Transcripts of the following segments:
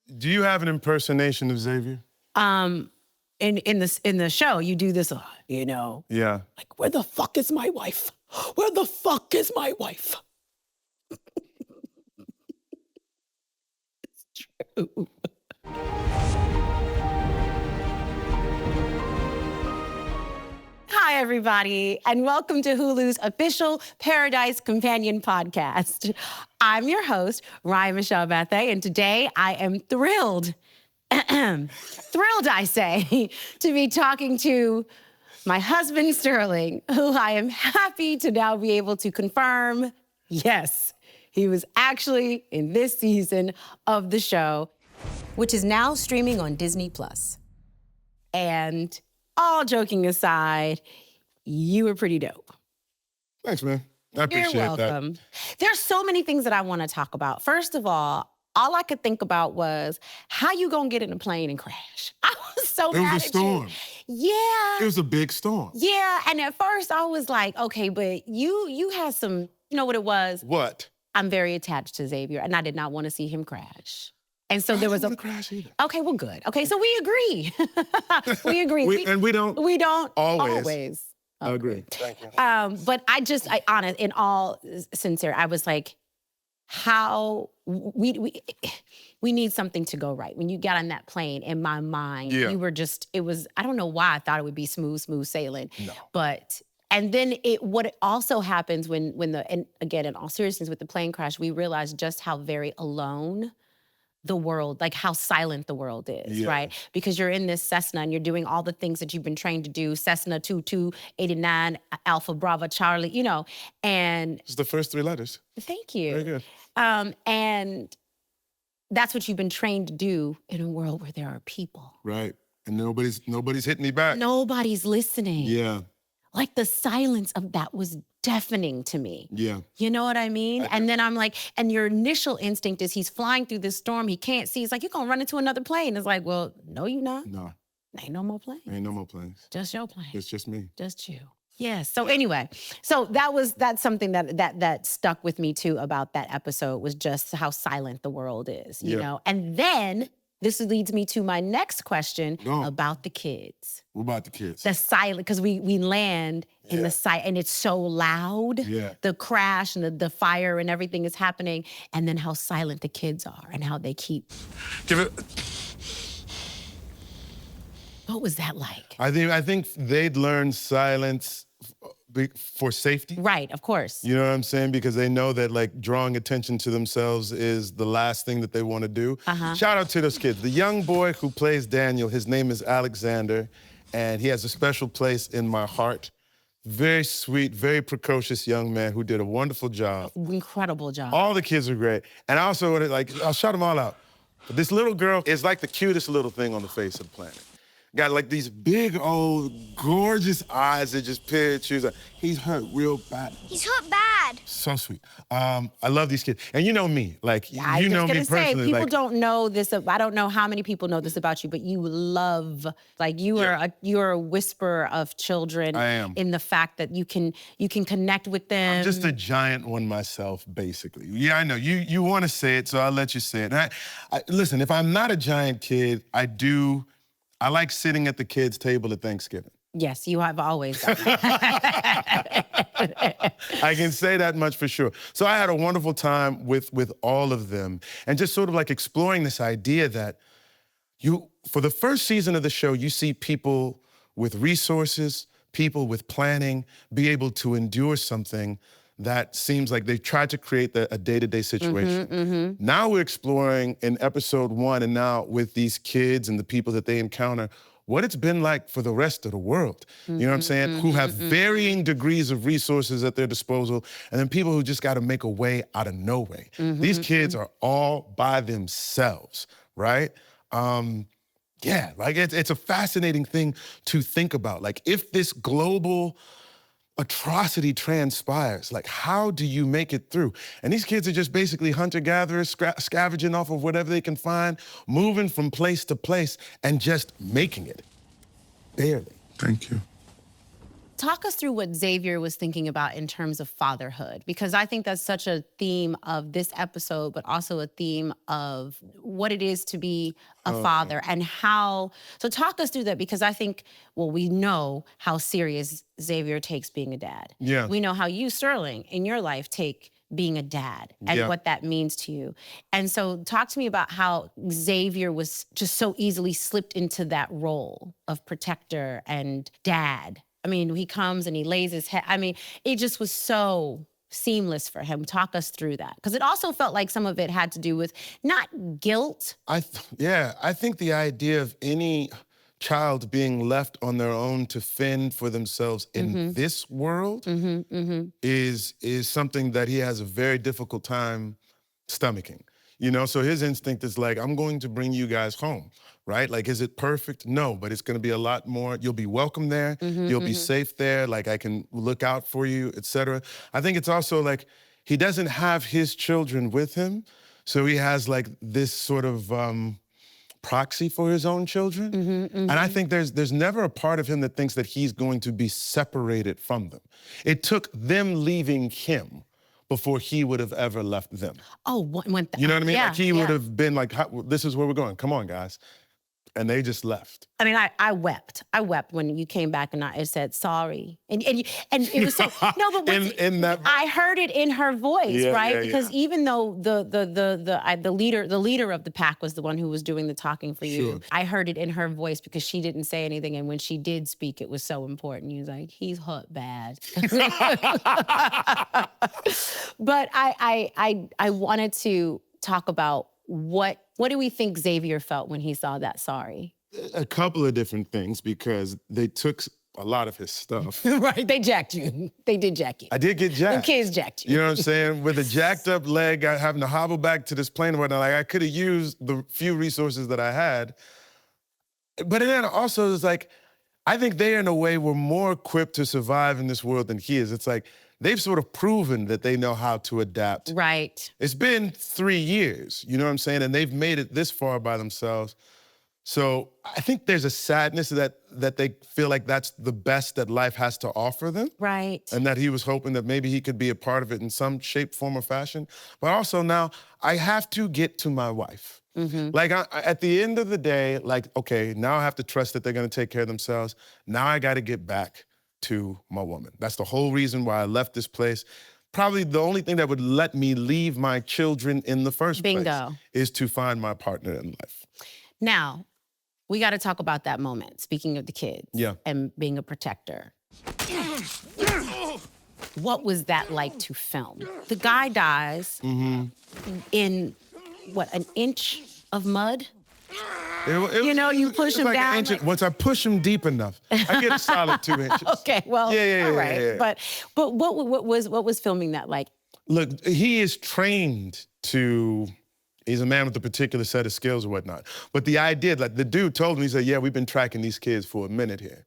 Do you have an impersonation of Xavier? In the show, you do this, you know. Yeah. Like, where the fuck is my wife? Where the fuck is my wife? It's true. Hi, everybody, and welcome to Hulu's official Paradise Companion podcast. I'm your host, Ryan Michelle Bethay, and today I am thrilled, I say, to be talking to my husband, Sterling, who I am happy to now be able to confirm, yes, he was actually in this season of the show, which is now streaming on Disney+. And all joking aside, you were pretty dope. Thanks, man. I appreciate that. You're welcome. There's so many things that I want to talk about. First of all I could think about was how you gonna get in a plane and crash. I was so mad at you. It was a storm. Yeah. It was a big storm. Yeah, and at first I was like, okay, but you had some, you know what it was? What? I'm very attached to Xavier, and I did not want to see him crash. And so there was a crash either. Okay, well, good. Okay, so we agree. We agree. We don't. We don't Always. I agree. Thank you. But honest, in all sincerity, I was like, how we need something to go right. When you got on that plane, in my mind, you were just, it was, I don't know why I thought it would be smooth sailing. No. But, and then what also happens and again, in all seriousness, with the plane crash, we realized just how very alone the world, like how silent the world is, right? Because you're in this Cessna and you're doing all the things that you've been trained to do, Cessna 2289, Alpha Bravo Charlie, you know, and— It's the first three letters. Thank you. Very good. And that's what you've been trained to do in a world where there are people. Right, and nobody's hitting me back. Nobody's listening. Yeah. Like the silence of that was deafening to me. Yeah. You know what I mean? And then I'm like, and your initial instinct is he's flying through this storm, he can't see. It's like, you're gonna run into another plane. It's like, well, no, you're not. No. Ain't no more planes. Ain't no more planes. Just your plane. It's just me. Just you. Yeah, so anyway, so that's something that stuck with me too about that episode, was just how silent the world is, you know? And then this leads me to my next question about the kids. What about the kids? The silent, because we land in the silent, and it's so loud. Yeah. The crash and the fire and everything is happening, and then how silent the kids are and how they keep. What was that like? I think they'd learn silence for safety. Right, of course. You know what I'm saying? Because they know that like drawing attention to themselves is the last thing that they want to do. Shout out to those kids. The young boy who plays Daniel, his name is Alexander, and he has a special place in my heart. Very sweet, very precocious young man who did a wonderful job. Incredible job. All the kids are great. And I also want to, I'll shout them all out. But this little girl is like the cutest little thing on the face of the planet. Got like these big old gorgeous eyes that just peer at you. He's hurt real bad. He's hurt bad. So sweet. I love these kids. And you know me, like, you know me personally. Say, people like, don't know this. I don't know how many people know this about you, but you love, like, you're a whisperer of children. I am. In the fact that you can connect with them. I'm just a giant one myself, basically. Yeah, I know. You want to say it, so I'll let you say it. And listen, if I'm not a giant kid, I like sitting at the kids' table at Thanksgiving. Yes, you have always done that. I can say that much for sure. So I had a wonderful time with all of them, and just sort of like exploring this idea that for the first season of the show, you see people with resources, people with planning, be able to endure something that seems like they've tried to create a day-to-day situation. Now we're exploring in episode 1, and now with these kids and the people that they encounter, what it's been like for the rest of the world. You know what I'm saying? Who have varying degrees of resources at their disposal, and then people who just got to make a way out of no way. These kids are all by themselves, right? Yeah, like it's a fascinating thing to think about. Like, if this global atrocity transpires, like, how do you make it through? And these kids are just basically hunter-gatherers, scavenging off of whatever they can find, moving from place to place, and just making it. Barely. Thank you. talk us through what Xavier was thinking about in terms of fatherhood, because I think that's such a theme of this episode, but also a theme of what it is to be a father and how, so talk us through that, because I think, well, we know how serious Xavier takes being a dad. Yeah. We know how you, Sterling, in your life take being a dad and what that means to you. And so talk to me about how Xavier was just so easily slipped into that role of protector and dad. I mean, he comes and he lays his head. I mean, it just was so seamless for him. Talk us through that. Because it also felt like some of it had to do with not guilt. I think the idea of any child being left on their own to fend for themselves in this world is something that he has a very difficult time stomaching. You know, so his instinct is like, I'm going to bring you guys home, right? Like, is it perfect? No, but it's going to be a lot more. You'll be welcome there. You'll be safe there. Like, I can look out for you, etc. I think it's also like, he doesn't have his children with him. So he has like this sort of proxy for his own children. And I think there's never a part of him that thinks that he's going to be separated from them. It took them leaving him before he would have ever left them. Oh, you know what I mean? Yeah, like he would have been like, this is where we're going. Come on, guys. And they just left. I mean, I wept. I wept when you came back and I said sorry, and it was so no, but in that I heard it in her voice, right? Because even though the leader of the pack was the one who was doing the talking for you, I heard it in her voice because she didn't say anything, and when she did speak, it was so important. You was like, he's hurt bad. But I wanted to talk about what do we think Xavier felt when he saw that sorry? A couple of different things, because they took a lot of his stuff. Right, they jacked you. They did jack you. I did get jacked. The kids jacked you. You know what I'm saying? With a jacked up leg, having to hobble back to this plane and whatnot, like I could have used the few resources that I had. But then also it's like, I think they in a way were more equipped to survive in this world than he is. It's like, they've sort of proven that they know how to adapt. Right. It's been 3 years, you know what I'm saying? And they've made it this far by themselves. So I think there's a sadness that they feel like that's the best that life has to offer them. Right. And that he was hoping that maybe he could be a part of it in some shape, form, or fashion. But also now, I have to get to my wife. Like, at the end of the day, like, okay, now I have to trust that they're gonna take care of themselves. Now I gotta get back to my woman. That's the whole reason why I left this place. Probably the only thing that would let me leave my children in the first place is to find my partner in life. Now, we got to talk about that moment, speaking of the kids and being a protector. What was that like to film? The guy dies in, what, an inch of mud? You push him like down. Once I push him deep enough, I get a solid 2 inches. Okay, well, all right. Yeah. But what was filming that like? Look, he is trained to, he's a man with a particular set of skills or whatnot. But the idea, like the dude told me, he said, yeah, we've been tracking these kids for a minute here.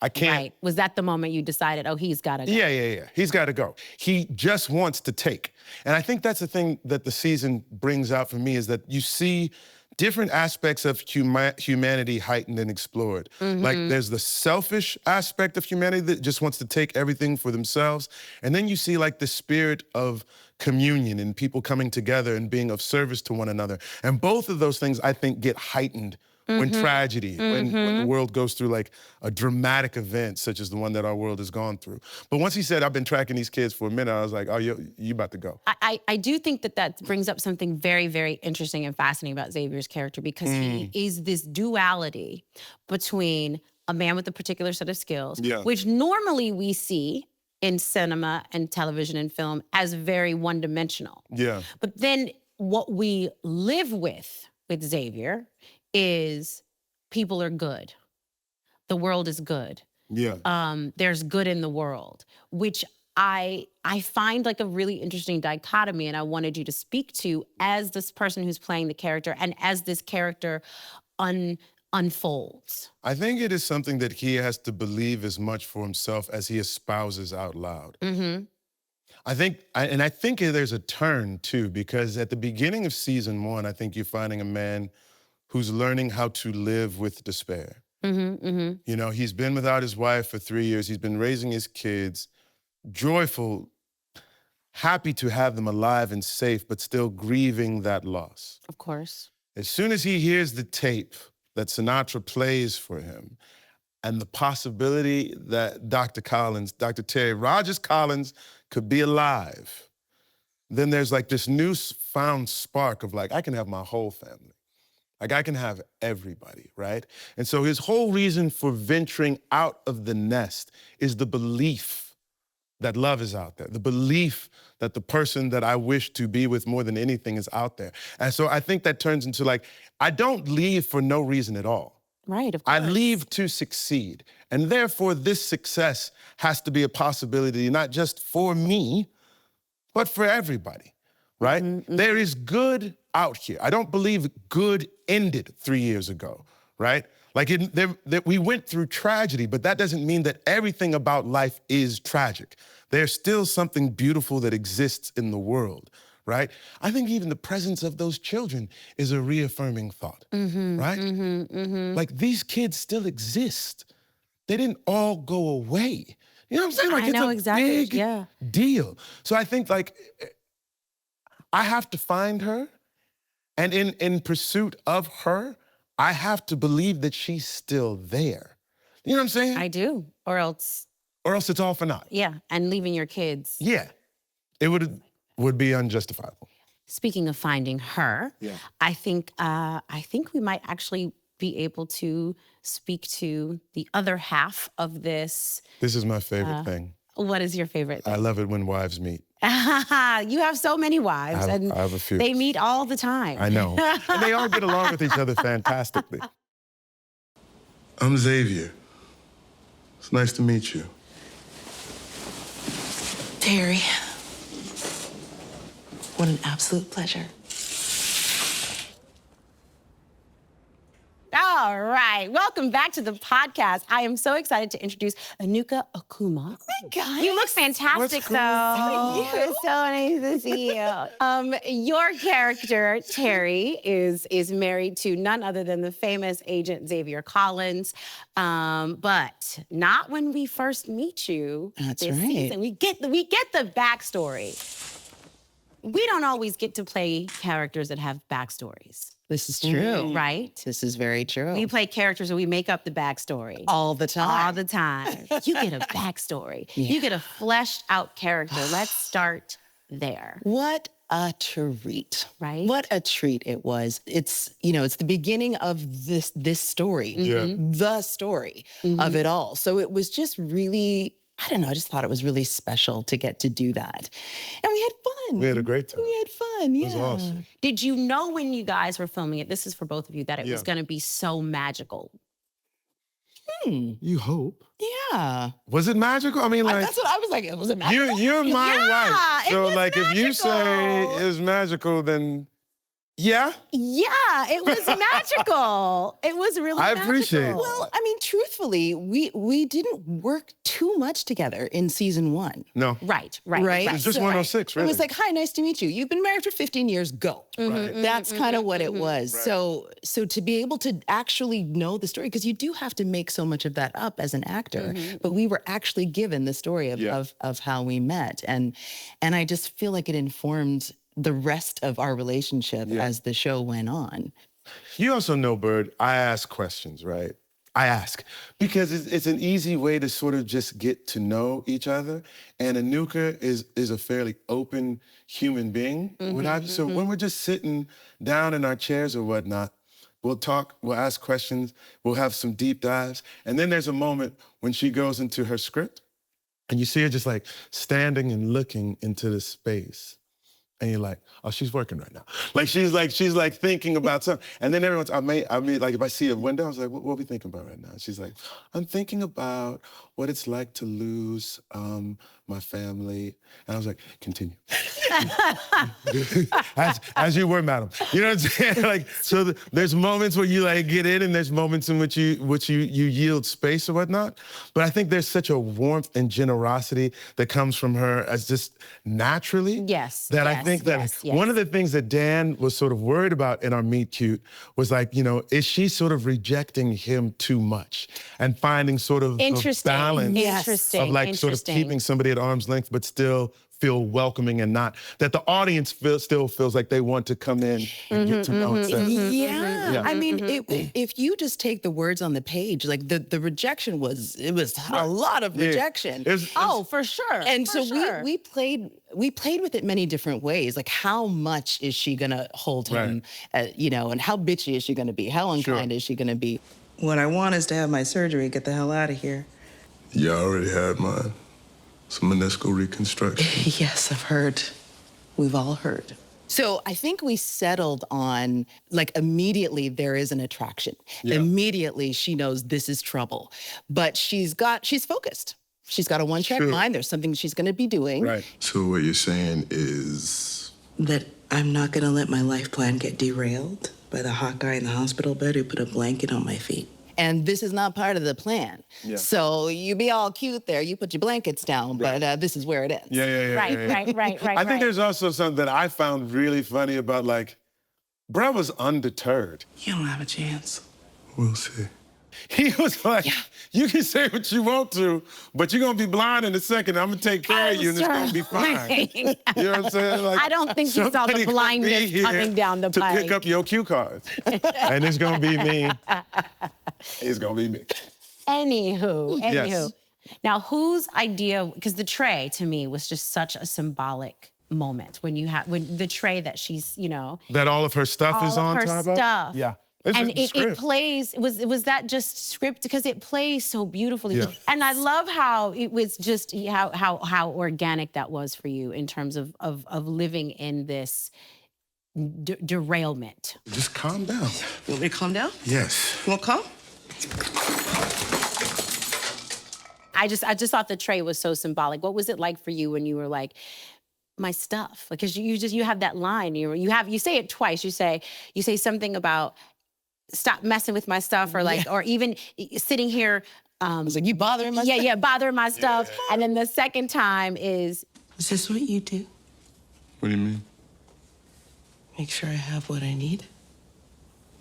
I can't. Right. Was that the moment you decided, oh, he's got to go? Yeah. He's got to go. He just wants to take. And I think that's the thing that the season brings out for me, is that you see different aspects of humanity heightened and explored. Like there's the selfish aspect of humanity that just wants to take everything for themselves. And then you see like the spirit of communion and people coming together and being of service to one another. And both of those things, I think, get heightened when tragedy, when the world goes through like a dramatic event such as the one that our world has gone through. But once he said, I've been tracking these kids for a minute, I was like, oh, you about to go. I do think that brings up something very, very interesting and fascinating about Xavier's character, because he is this duality between a man with a particular set of skills, which normally we see in cinema and television and film as very one-dimensional. Yeah. But then what we live with Xavier is people are good. The world is good. Yeah. There's good in the world, which I find like a really interesting dichotomy, and I wanted you to speak to as this person who's playing the character and as this character unfolds. I think it is something that he has to believe as much for himself as he espouses out loud. I think there's a turn too, because at the beginning of season 1, I think you're finding a man who's learning how to live with despair. You know, he's been without his wife for 3 years. He's been raising his kids, joyful, happy to have them alive and safe, but still grieving that loss. Of course. As soon as he hears the tape that Sinatra plays for him and the possibility that Dr. Teri Rogers Collins could be alive, then there's like this newfound spark of like, I can have my whole family. Like I can have everybody, right? And so his whole reason for venturing out of the nest is the belief that love is out there, the belief that the person that I wish to be with more than anything is out there. And so I think that turns into like, I don't leave for no reason at all. Right, of course. I leave to succeed. And therefore, this success has to be a possibility, not just for me, but for everybody, right? There is good out here. I don't believe good ended 3 years ago, right? Like we went through tragedy, but that doesn't mean that everything about life is tragic. There's still something beautiful that exists in the world, right? I think even the presence of those children is a reaffirming thought, right? Like these kids still exist. They didn't all go away. You know what I'm saying? Like it's a big deal. So I think like I have to find her, and in pursuit of her, I have to believe that she's still there. You know what I'm saying? I do, or else it's all for naught. Yeah, and leaving your kids. Yeah, it would be unjustifiable. Speaking of finding her, I think we might actually be able to speak to the other half of this. This is my favorite thing. What is your favorite thing? I love it when wives meet. You have so many wives. I have a few. They meet all the time. I know. And they all get along with each other fantastically. I'm Xavier. It's nice to meet you. Teri. What an absolute pleasure. All right, welcome back to the podcast. I am so excited to introduce Enuka Okuma. Oh my God. You look fantastic, though. It's so nice to see you. Your character, Teri, is married to none other than the famous agent Xavier Collins, but not when we first meet you. That's this right. season. We get the backstory. We don't always get to play characters that have backstories. This is true. Right? This is very true. We play characters and we make up the backstory. All the time. All the time. You get a backstory. Yeah. You get a fleshed out character. Let's start there. What a treat. Right? What a treat it was. It's, it's the beginning of this story. The story of it all. So it was just really, I don't know, I just thought it was really special to get to do that. And we had fun. We had a great time. We had fun, yeah. It was awesome. Did you know when you guys were filming it, this is for both of you, that it was going to be so magical? You hope. Yeah. Was it magical? I mean, like... That's what I was like. Was it magical? You're my wife. So, like, magical. if you say it was magical, then... Yeah? Yeah, it was magical. It was really I magical. appreciate it. Well, I mean, truthfully, we didn't work too much together in season 1. No. Right. It was just 106, really. It was like, hi, nice to meet you. You've been married for 15 years, go. That's kind of what it was. Right. So to be able to actually know the story, because you do have to make so much of that up as an actor, but we were actually given the story of how we met. And I just feel like it informed the rest of our relationship as the show went on. You also know, Bird, I ask questions, right? I ask because it's an easy way to sort of just get to know each other. And Enuka is a fairly open human being. So when we're just sitting down in our chairs or whatnot, we'll talk, we'll ask questions, we'll have some deep dives. And then there's a moment when she goes into her script and you see her just like standing and looking into the space. And you're like, oh, she's working right now. Like she's like thinking about something. And then everyone's, I mean, like if I see a window, I was like, what are we thinking about right now? She's like, I'm thinking about what it's like to lose my family. And I was like, continue. as you were, madam. You know what I'm saying? Like, so there's moments where you like get in and there's moments in which you yield space or whatnot. But I think there's such a warmth and generosity that comes from her as just naturally. Yes. That I think that one of the things that Dan was sort of worried about in our meet cute was like, you know, is she sort of rejecting him too much and finding sort of a balance of like sort of keeping somebody at arm's length, but still feel welcoming and not that the audience still feels like they want to come in and get to know it. I mean, if you just take the words on the page, like the rejection was a lot of rejection. For sure. And we played with it many different ways. Like, how much is she gonna hold him, you know, and how bitchy is she gonna be? How unkind is she gonna be? What I want is to have my surgery, get the hell out of here. You already had mine. Some meniscal reconstruction. Yes, I've heard. We've all heard. So I think we settled on, like, immediately there is an attraction. Yeah. Immediately she knows this is trouble. But she's focused. She's got a one-track mind. There's something she's gonna be doing. Right. So what you're saying is? That I'm not gonna let my life plan get derailed by the hot guy in the hospital bed who put a blanket on my feet. And this is not part of the plan. Yeah. So you be all cute there, you put your blankets down, but this is where it ends. Right. I think there's also something that I found really funny about, like, bruh was undeterred. You don't have a chance. We'll see. He was like, you can say what you want to, but you're gonna be blind in a second. I'm gonna take care of you and it's gonna be fine. You know what I'm saying? Like, I don't think you saw the blindness coming down the pike. To pick up your cue cards. And it's gonna be me. It's gonna be me. Anywho. Yes. Now, whose idea, because the tray to me was just such a symbolic moment when the tray that she's, you know. That all of her stuff is on top of? Yeah. And it plays, was that just script? Because it plays so beautifully. Yeah. And I love how it was just how organic that was for you in terms of living in this derailment. Just calm down. You want me to calm down? Yes. You want to calm? I just thought the tray was so symbolic. What was it like for you when you were like, my stuff? Because you have that line, you say it twice. You say something about stop messing with my stuff, or like, or even sitting here. I was like, you bothering my stuff? Yeah, bothering my stuff. And then the second time is this what you do? What do you mean? Make sure I have what I need.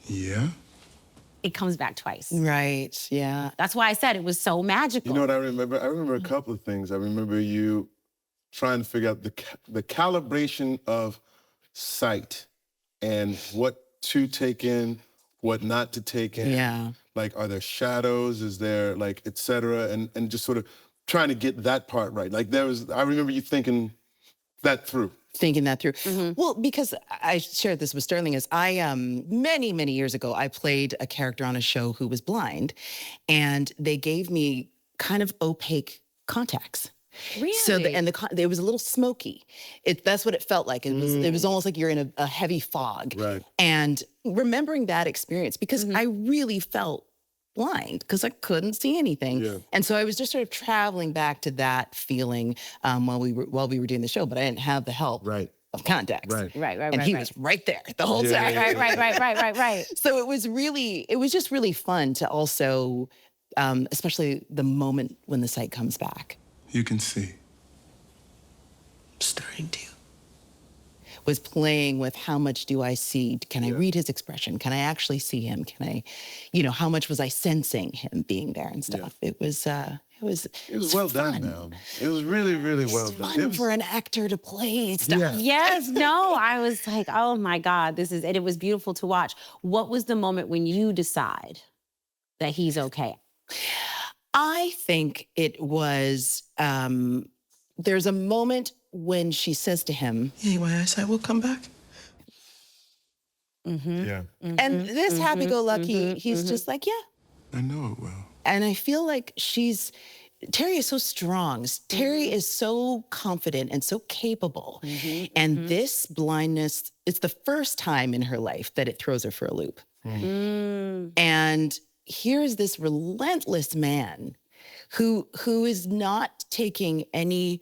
Yeah. It comes back twice. Right, yeah. That's why I said it was so magical. You know what I remember? I remember a couple of things. I remember you trying to figure out the calibration of sight and what to take in, what not to take in. Yeah. Like, are there shadows? Is there, like, et cetera? And just sort of trying to get that part right. Like, I remember you thinking that through. Mm-hmm. Well, because I shared this with Sterling, is many, many years ago, I played a character on a show who was blind, and they gave me kind of opaque contacts. Really? So it was a little smoky. That's what it felt like. It was almost like you're in a heavy fog. Right. And remembering that experience, because I really felt blind because I couldn't see anything. Yeah. And so I was just sort of traveling back to that feeling while we were doing the show, but I didn't have the help of contacts. Right. And he was right there the whole time. Right. So it was just really fun to also, especially the moment when the sight comes back. You can see. I'm starting to. Was playing with how much do I see? Can I read his expression? Can I actually see him? Can I, how much was I sensing him being there and stuff? Yeah. It was well done, man. It was really, really well done. Fun for an actor to play stuff. Yeah. Yes, no, I was like, oh my God, and it was beautiful to watch. What was the moment when you decide that he's okay? I think it was, there's a moment when she says to him, "Hey, my eyesight will come back." Mm-hmm. Yeah. Mm-hmm. And this happy-go-lucky, he's just like, yeah. I know it will. And I feel like Teri is so strong. Teri is so confident and so capable. And this blindness, it's the first time in her life that it throws her for a loop. And here's this relentless man who is not taking any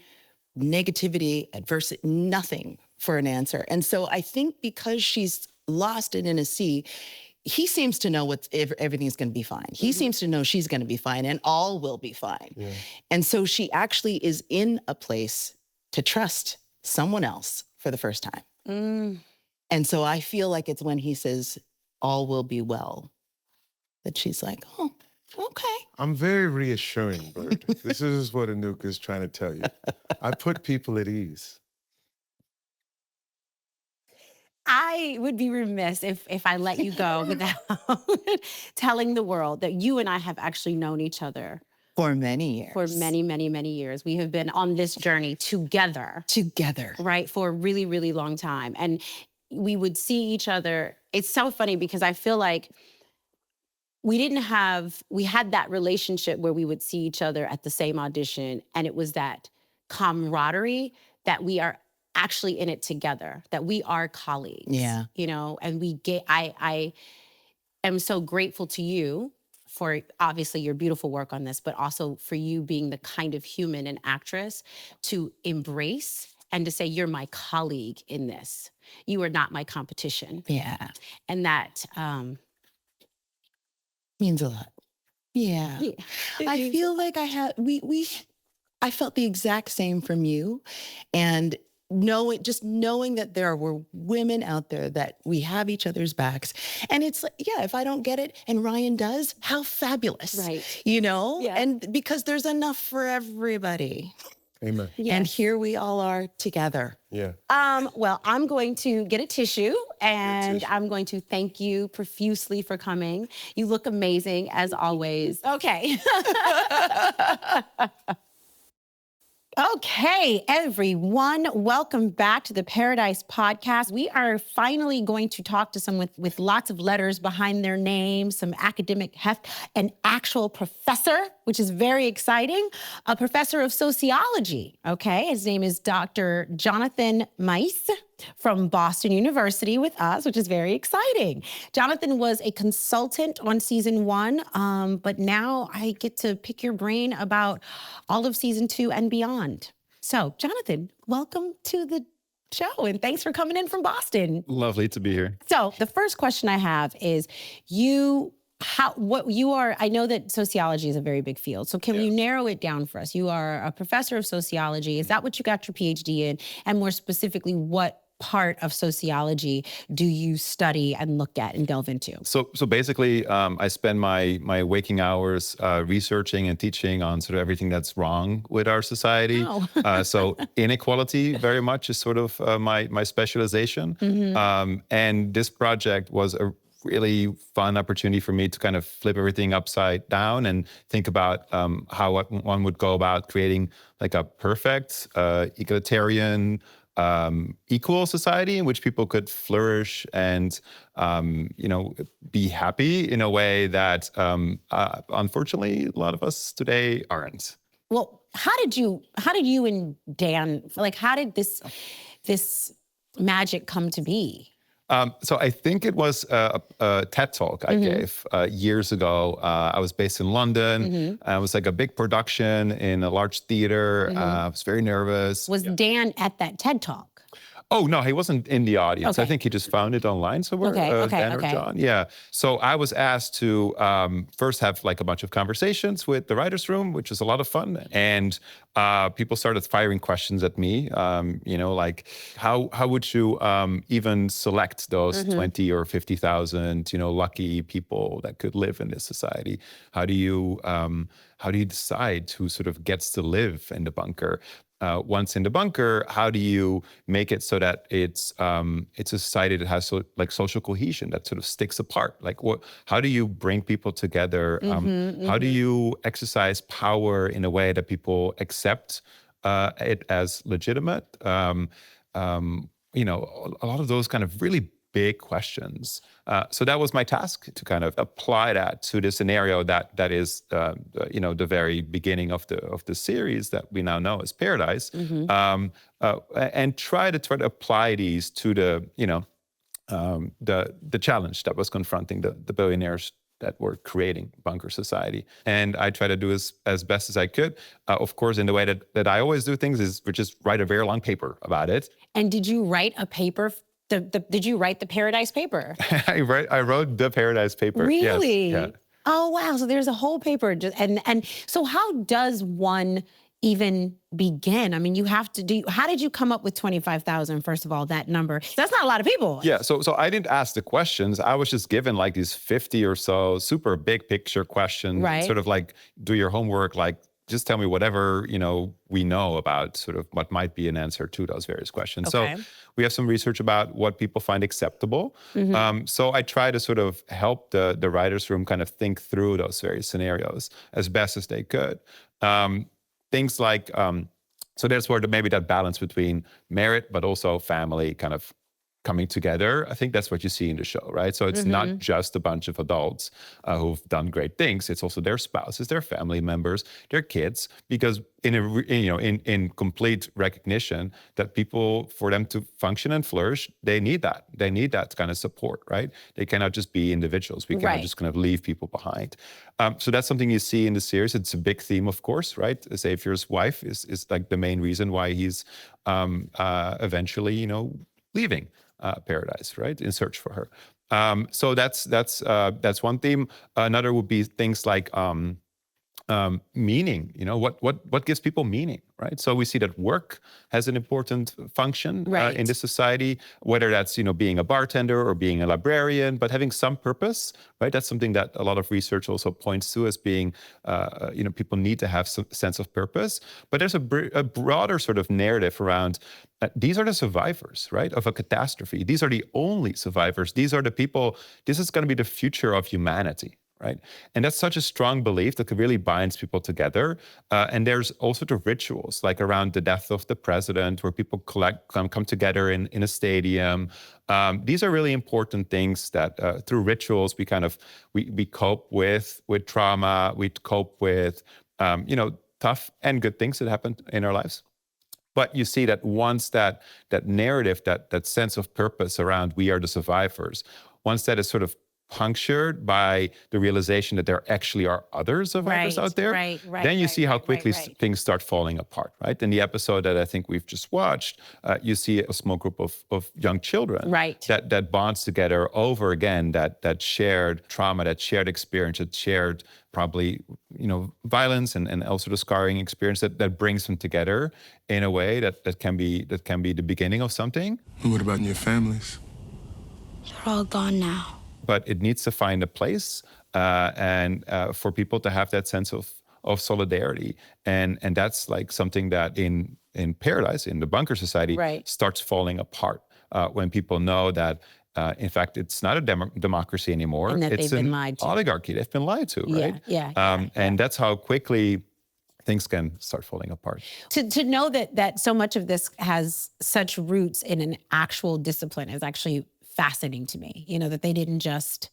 negativity, adversity, nothing for an answer. And so I think because she's lost it in a sea, he seems to know everything's going to be fine. He seems to know she's going to be fine and all will be fine. Yeah. And so she actually is in a place to trust someone else for the first time. And so I feel like it's when he says, all will be well, that she's like, oh, okay. I'm very reassuring, Bird. This is what Enuka is trying to tell you. I put people at ease. I would be remiss if I let you go without telling the world that you and I have actually known each other for many years. For many, many, many years. We have been on this journey together. Right, for a really, really long time. And we would see each other. It's so funny because I feel like we had that relationship where we would see each other at the same audition, and it was that camaraderie that we are actually in it together, that we are colleagues. Yeah. You know, and I am so grateful to you for obviously your beautiful work on this, but also for you being the kind of human and actress to embrace and to say, you're my colleague in this. You are not my competition. Yeah. And that means a lot. Yeah. I feel like I felt the exact same from you. And knowing that there were women out there that we have each other's backs. And it's like, yeah, if I don't get it and Ryan does, how fabulous. Right. You know? Yeah. And because there's enough for everybody. Amen. Yes. And here we all are together. Yeah. Well, I'm going to get a tissue and I'm going to thank you profusely for coming. You look amazing as always. Okay. Okay, everyone, welcome back to the Paradise Podcast. We are finally going to talk to someone with lots of letters behind their name, some academic heft, an actual professor, which is very exciting, a professor of sociology, okay? His name is Dr. Jonathan Mijs from Boston University with us, which is very exciting. Jonathan was a consultant on season 1, but now I get to pick your brain about all of season 2 and beyond. So, Jonathan, welcome to the show, and thanks for coming in from Boston. Lovely to be here. So, the first question I have is, I know that sociology is a very big field. So can you narrow it down for us? You are a professor of sociology. Is that what you got your PhD in? And more specifically, what part of sociology do you study and look at and delve into? So basically, I spend my waking hours researching and teaching on sort of everything that's wrong with our society. Oh. So inequality very much is sort of my specialization. Mm-hmm. And this project was a really fun opportunity for me to kind of flip everything upside down and think about how one would go about creating like a perfect, egalitarian, equal society in which people could flourish and, be happy in a way that, unfortunately, a lot of us today aren't. Well, how did you and Dan, how did this magic come to be? So I think it was a TED Talk I gave years ago. I was based in London. It was like a big production in a large theater. I was very nervous. Was Dan at that TED Talk? Oh, no, he wasn't in the audience. Okay. I think he just found it online somewhere, Dan or John. Yeah. So I was asked to first have like a bunch of conversations with the writer's room, which was a lot of fun. And people started firing questions at me, like how would you even select those 20 or 50,000, lucky people that could live in this society? How do you decide who sort of gets to live in the bunker? Once in the bunker, how do you make it so that it's a society that has social cohesion that sort of sticks apart? Like, how do you bring people together? How do you exercise power in a way that people accept it as legitimate? A lot of those kind of really big questions. So that was my task, to kind of apply that to the scenario that is, the very beginning of the series that we now know as Paradise, and try to apply these to the challenge that was confronting the billionaires that were creating bunker society. And I try to do as best as I could. Of course, in the way that I always do things is just write a very long paper about it. And did you write a paper? Did you write the Paradise Paper? I wrote the Paradise Paper. Really? Yes. Yeah. Oh, wow. So there's a whole paper. And so how does one even begin? I mean, you have to how did you come up with 25,000, first of all, that number? That's not a lot of people. Yeah, so I didn't ask the questions. I was just given like these 50 or so super big picture questions. Right. Sort of like, do your homework, like, just tell me whatever, we know about sort of what might be an answer to those various questions. Okay. So we have some research about what people find acceptable. So I try to sort of help the writer's room kind of think through those various scenarios as best as they could. Things like, so there's where maybe that balance between merit, but also family kind of coming together. I think that's what you see in the show, right? So it's not just a bunch of adults who've done great things. It's also their spouses, their family members, their kids, because in complete recognition that people, for them to function and flourish, they need that. They need that kind of support, right? They cannot just be individuals. We cannot just kind of leave people behind. So that's something you see in the series. It's a big theme, of course, right? Xavier's wife is like the main reason why he's eventually, leaving Paradise, right, in search for her. So that's one theme. Another would be things like meaning. What gives people meaning, right? So we see that work has an important function in this society, whether that's being a bartender or being a librarian, but having some purpose, right? That's something that a lot of research also points to as being, people need to have some sense of purpose. But there's a broader sort of narrative around these are the survivors, right, of a catastrophe. These are the only survivors. These are the people. This is going to be the future of humanity. Right. And that's such a strong belief that really binds people together. And there's also the rituals, like around the death of the president, where people come together in a stadium. These are really important things that through rituals, we cope with trauma, we cope with, tough and good things that happen in our lives. But you see that once that narrative, that sense of purpose around we are the survivors, once that is sort of punctured by the realization that there actually are other survivors out there, then you see how quickly things start falling apart, right? In the episode that I think we've just watched, you see a small group of young children that bonds together over, again, that shared trauma, that shared experience, that shared probably, violence and also the scarring experience that brings them together in a way that can be the beginning of something. And what about your families? They're all gone now. But it needs to find a place and for people to have that sense of solidarity. And that's like something that in Paradise, in the bunker society, starts falling apart when people know that, in fact, it's not a democracy anymore. And that it's they've been lied to. Oligarchy. They've been lied to, right? And that's how quickly things can start falling apart. To know that so much of this has such roots in an actual discipline is actually fascinating to me, that they didn't just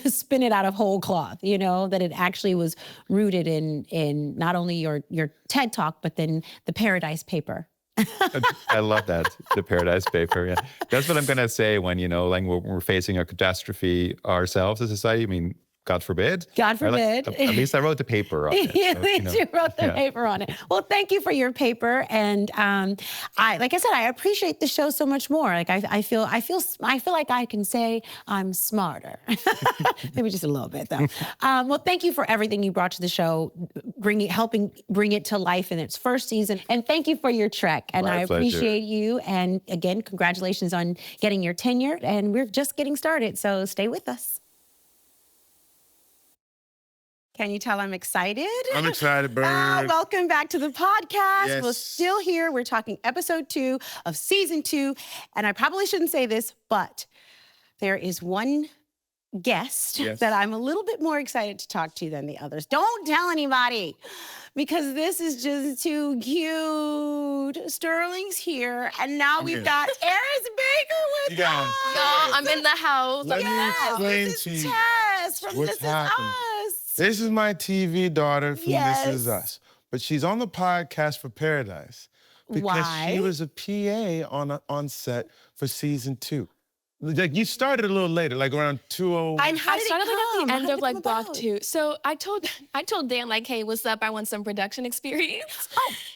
spin it out of whole cloth, that it actually was rooted in not only your TED Talk, but then the Paradise Paper. I love that, the Paradise Paper, yeah. That's what I'm going to say when, like we're facing a catastrophe ourselves as a society. I mean, God forbid. God forbid. At least I wrote the paper on it. At least you wrote the paper on it. Well, thank you for your paper, and like I said, I appreciate the show so much more. Like I feel like I can say I'm smarter. Maybe just a little bit though. Well, thank you for everything you brought to the show, helping bring it to life in its first season, and thank you for your trek. And I appreciate you. And again, congratulations on getting your tenure. And we're just getting started, so stay with us. Can you tell I'm excited? I'm excited, Bird. Welcome back to the podcast. Yes. We're still here. We're talking episode 2 of season 2. And I probably shouldn't say this, but there is one guest that I'm a little bit more excited to talk to than the others. Don't tell anybody, because this is just too cute. Sterling's here, and now we've got Eris Baker with us. Y'all, I'm in the house. Let me explain to you Tess from what's This happening. Is Us. This is my TV daughter from This Is Us, but she's on the podcast for Paradise because she was a PA on set for season 2. Like you started a little later, like around 20. I started like at the end of like block about? 2. So I told Dan like, hey, what's up? I want some production experience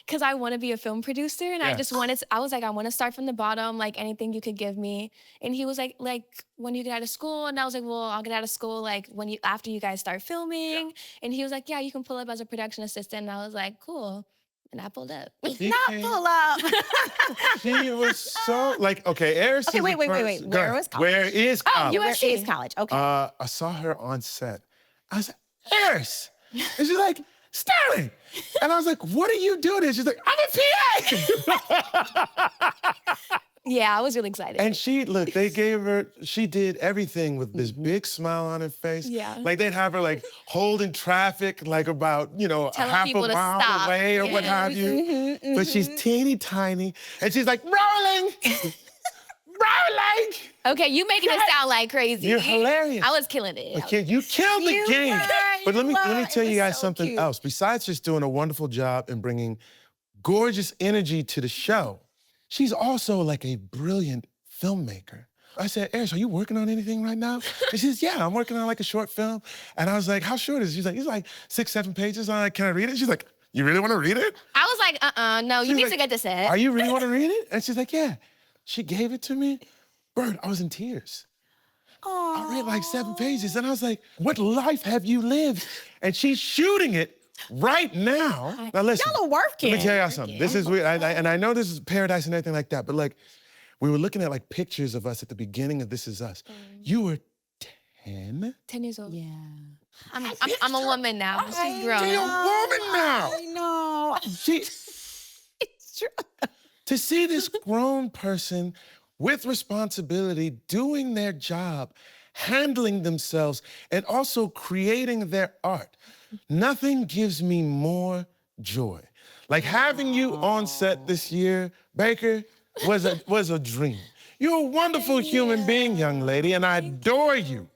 because I want to be a film producer, and I just wanted. I was like, I want to start from the bottom, like anything you could give me. And he was like when you get out of school, and I was like, well, I'll get out of school like after you guys start filming. And he was like, yeah, you can pull up as a production assistant. And I was like, cool. And I pulled up. Pull up. She was so like, okay, Eris. Okay, wait. Where was college? Where is college? Where is college? Okay. I saw her on set. I was like, Eris. And she's like, Sterling. And I was like, what are you doing? And she's like, I'm a PA. Yeah, I was really excited. And she did everything with this big smile on her face. Yeah. Like they'd have her like holding traffic like about, Telling half people a to mile stop. away or what have you. But she's teeny tiny. And she's like, rolling. Rolling. Okay, you making it sound like crazy. You're hilarious. I was killing it. Okay, you killed the game. But let me tell you guys something cute. else. Besides just doing a wonderful job and bringing gorgeous energy to the show, she's also like a brilliant filmmaker. I said, Eris, are you working on anything right now? And she says, yeah, I'm working on like a short film. And I was like, how short is it? She's like, it's like 6-7 pages. I'm like, can I read it? She's like, you really want to read it? I was like, no, you need to get this set. Are you really want to read it? And she's like, yeah. She gave it to me. Bird, I was in tears. I read like 7 pages. And I was like, what life have you lived? And she's shooting it right now. Now listen, Y'all are working. let me tell y'all something. This is weird, and I know this is paradise and everything like that, but like, we were looking at like pictures of us at the beginning of This Is Us. You were 10? 10 years old. Yeah. I'm a woman now. She's grown. You're a woman now. I know. It's true. To see this grown person with responsibility doing their job, handling themselves, and also creating their art. Nothing gives me more joy. Like having you on set this year, Baker, was a dream. You're a wonderful human being, young lady, and I adore you.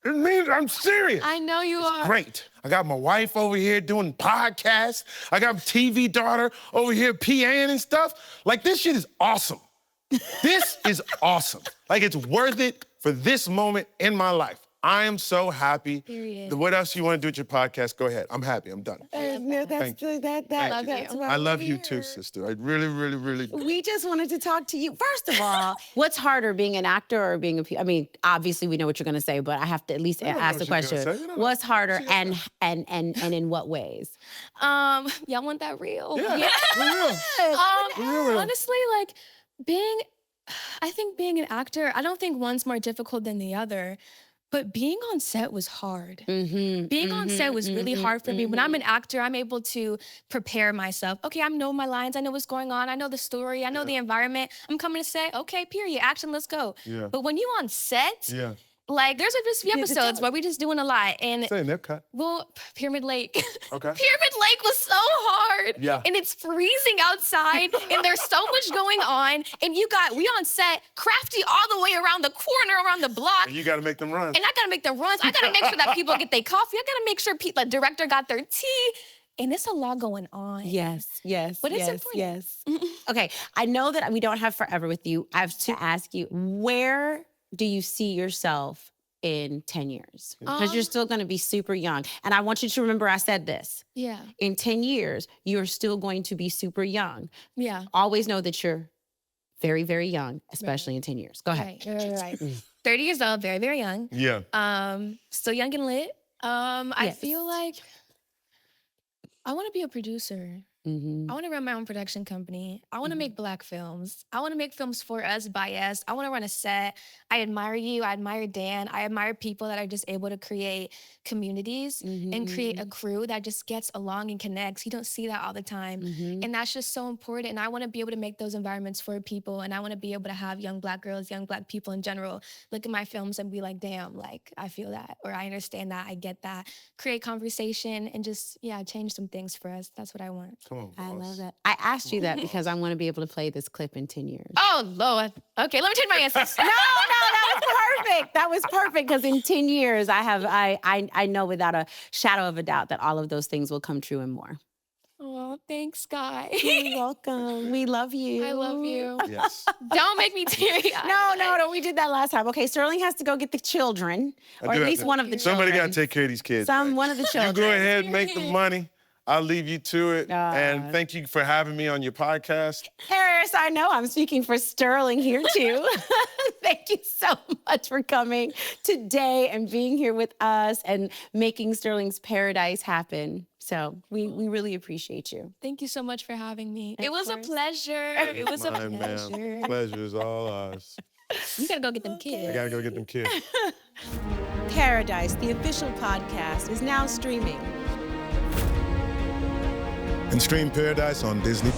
It means I'm serious. I know you are. Great. I got my wife over here doing podcasts. I got my TV daughter over here PAing and stuff. Like, this shit is awesome. This is awesome. Like, it's worth it for this moment in my life. I am so happy. Period. What else you want to do with your podcast? Go ahead. I'm happy. I'm done. That's I love you too, sister. I really, really, really do. We just wanted to talk to you. First of all, what's harder, being an actor or being I mean, obviously we know what you're going to say, but I have to at least ask the question. What's harder and in what ways? Y'all want that real? Yeah, for real. Honestly, like I think being an actor, I don't think one's more difficult than the other. But being on set was hard. Being on set was really hard for me. When I'm an actor, I'm able to prepare myself. Okay, I know my lines. I know what's going on. I know the story. I know the environment. I'm coming to set. Okay, period. Action, let's go. Yeah. But when you on set, Yeah. like there's just few episodes where we're just doing a lot. And Say nip cut. well, Pyramid Lake. Okay. Pyramid Lake was so hard. Yeah. And it's freezing outside and there's so much going on. And we on set, Crafty all the way around the corner, around the block. And you got to make them run. And I gotta make the runs. I gotta make sure that people get their coffee. I gotta make sure the director got their tea. And it's a lot going on. Yes. But it's important. Okay, I know that we don't have forever with you. I have to ask you, where do you see yourself in 10 years? Because you're still going to be super young. And I want you to remember I said this. Yeah. In 10 years, you're still going to be super young. Yeah. Always know that you're very, very young, especially in 10 years. Go ahead. Right. 30 years old, very, very young. Yeah. Still young and lit. I feel like I want to be a producer. I want to run my own production company. I want to make Black films. I want to make films for us, by us. I want to run a set. I admire you. I admire Dan. I admire people that are just able to create communities and create a crew that just gets along and connects. You don't see that all the time. And that's just so important. And I want to be able to make those environments for people. And I want to be able to have young Black girls, young Black people in general, look at my films and be like, damn, like, I feel that, or I understand that, I get that. Create conversation and just, change some things for us. That's what I want. Come on, I boss. love that. I asked you that because I want to be able to play this clip in 10 years. Oh, Lord. Okay, let me change my answer. No, that was perfect. That was perfect because in 10 years, I know without a shadow of a doubt that all of those things will come true and more. Oh, Oh, thanks, Guy. You're welcome. We love you. I love you. Yes. Don't make me teary-eyed. No. We did that last time. Okay, Sterling has to go get the children, or at least one of the children. Somebody got to take care of these kids. One of the children. You go ahead and make the money. I'll leave you to it. And thank you for having me on your podcast. Eris, I know I'm speaking for Sterling here too. Thank you so much for coming today and being here with us and making Sterling's Paradise happen. So we really appreciate you. Thank you so much for having me. Of It was course. a pleasure. It was a Mine, pleasure. ma'am. Pleasure is all ours. You gotta go get them kids. I gotta go get them kids. Paradise, the official podcast, is now streaming. And stream Paradise on Disney+.